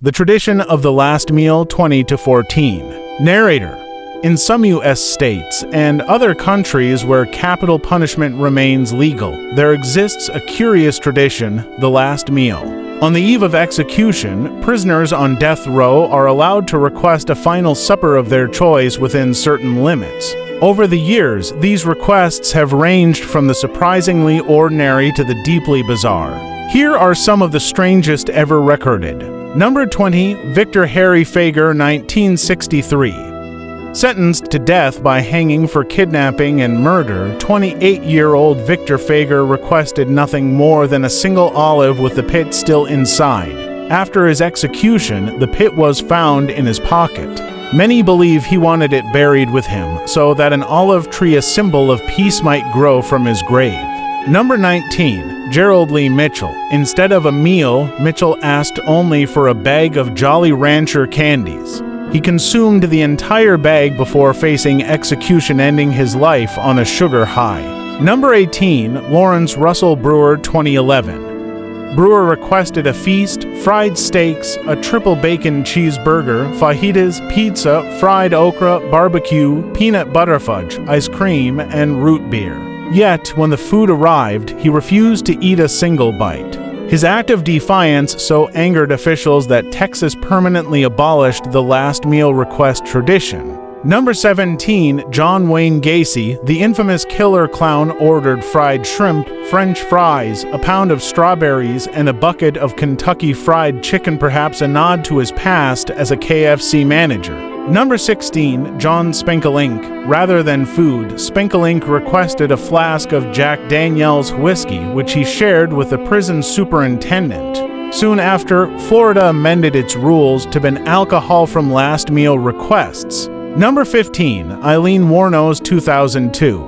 The tradition of the last meal 20-14. Narrator. In some U.S. states and other countries where capital punishment remains legal, there exists a curious tradition, the last meal. On the eve of execution, prisoners on death row are allowed to request a final supper of their choice within certain limits. Over the years, these requests have ranged from the surprisingly ordinary to the deeply bizarre. Here are some of the strangest ever recorded. Number 20, Victor Harry Fager, 1963. Sentenced to death by hanging for kidnapping and murder, 28-year-old Victor Fager requested nothing more than a single olive with the pit still inside. After his execution, the pit was found in his pocket. Many believe he wanted it buried with him, so that an olive tree, a symbol of peace, might grow from his grave. Number 19, Gerald Lee Mitchell. Instead of a meal, Mitchell asked only for a bag of Jolly Rancher candies. He consumed the entire bag before facing execution, ending his life on a sugar high. Number 18, Lawrence Russell Brewer, 2011. Brewer requested a feast, fried steaks, a triple bacon cheeseburger, fajitas, pizza, fried okra, barbecue, peanut butter fudge, ice cream, and root beer. Yet, when the food arrived, he refused to eat a single bite. His act of defiance so angered officials that Texas permanently abolished the last meal request tradition. Number 17, John Wayne Gacy, the infamous killer clown, ordered fried shrimp, French fries, a pound of strawberries, and a bucket of Kentucky Fried Chicken, perhaps a nod to his past as a KFC manager. Number 16, John Spenkelink. Rather than food, Spenkelink requested a flask of Jack Daniel's whiskey, which he shared with the prison superintendent. Soon after, Florida amended its rules to ban alcohol from last meal requests. Number 15, Eileen Wuornos, 2002.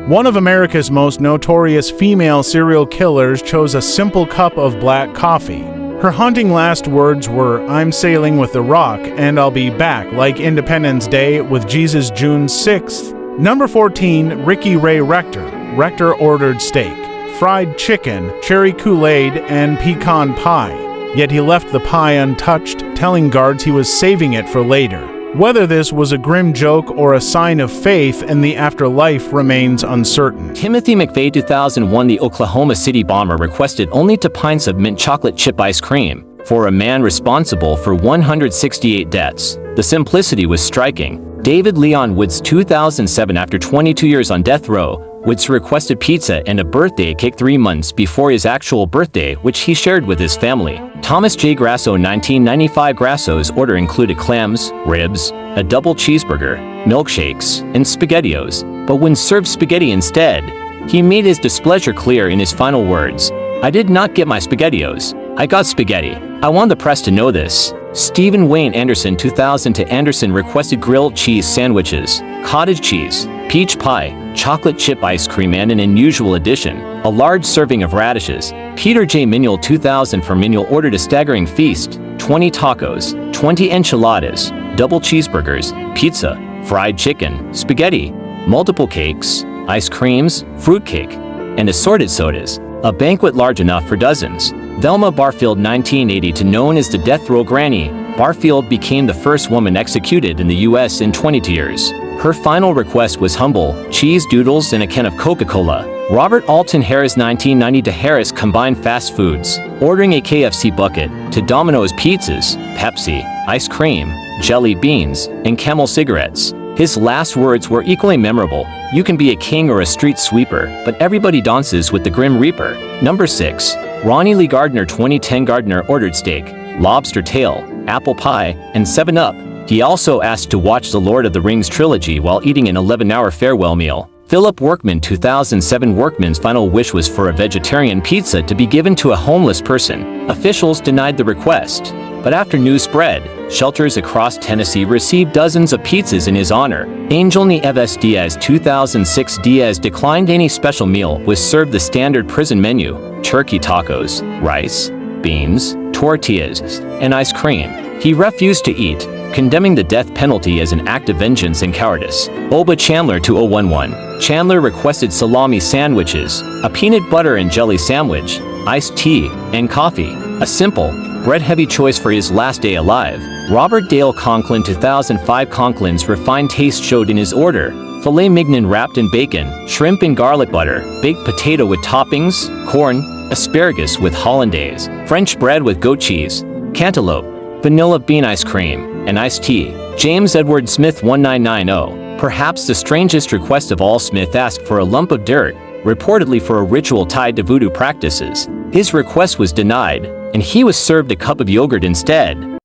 One of America's most notorious female serial killers chose a simple cup of black coffee. Her haunting last words were, "I'm sailing with the Rock, and I'll be back like Independence Day with Jesus June 6th. Number 14, Ricky Ray Rector. Rector ordered steak, fried chicken, cherry Kool-Aid, and pecan pie. Yet he left the pie untouched, telling guards he was saving it for later. Whether this was a grim joke or a sign of faith in the afterlife remains uncertain. Timothy McVeigh, 2001. The Oklahoma City bomber requested only 2 pints of mint chocolate chip ice cream for a man responsible for 168 deaths. The simplicity was striking. David Leon Woods, 2007. After 22 years on death row, Woods requested pizza and a birthday cake 3 months before his actual birthday, which he shared with his family. Thomas J. Grasso, 1995. Grasso's order included clams, ribs, a double cheeseburger, milkshakes, and SpaghettiOs. But when served spaghetti instead, he made his displeasure clear in his final words. "I did not get my SpaghettiOs. I got spaghetti. I want the press to know this." Stephen Wayne Anderson, 2000. Anderson requested grilled cheese sandwiches, cottage cheese, peach pie, chocolate chip ice cream, and an unusual addition, a large serving of radishes. Peter J. Minuel, 2000. For Minuel ordered a staggering feast, 20 tacos, 20 enchiladas, double cheeseburgers, pizza, fried chicken, spaghetti, multiple cakes, ice creams, fruitcake, and assorted sodas, a banquet large enough for dozens. Velma Barfield, 1980. Known as the Death Row Granny, Barfield became the first woman executed in the U.S. in 22 years. Her final request was humble: cheese doodles and a can of Coca-Cola. Robert Alton Harris, 1990. Harris combined fast foods, ordering a KFC bucket, to Domino's pizzas, Pepsi, ice cream, jelly beans, and Camel cigarettes. His last words were equally memorable: "You can be a king or a street sweeper, but everybody dances with the Grim Reaper." Number 6, Ronnie Lee Gardner, 2010. Gardner ordered steak, lobster tail, apple pie, and 7-Up. He also asked to watch the Lord of the Rings trilogy while eating an 11-hour farewell meal. Philip Workman, 2007. Workman's final wish was for a vegetarian pizza to be given to a homeless person. Officials denied the request, but after news spread, shelters across Tennessee received dozens of pizzas in his honor. Angel Nieves Diaz, 2006. Diaz declined any special meal, was served the standard prison menu: turkey tacos, rice, beans, tortillas, and ice cream. He refused to eat, condemning the death penalty as an act of vengeance and cowardice. Oba Chandler, 2011. Chandler requested salami sandwiches, a peanut butter and jelly sandwich, iced tea, and coffee. A simple, bread-heavy choice for his last day alive. Robert Dale Conklin 2005 Conklin's refined taste showed in his order. Filet mignon wrapped in bacon, shrimp and garlic butter, baked potato with toppings, corn, asparagus with hollandaise, French bread with goat cheese, cantaloupe, vanilla bean ice cream, and iced tea. James Edward Smith 1990. Perhaps the strangest request of all, Smith asked for a lump of dirt, reportedly for a ritual tied to voodoo practices. His request was denied, and he was served a cup of yogurt instead.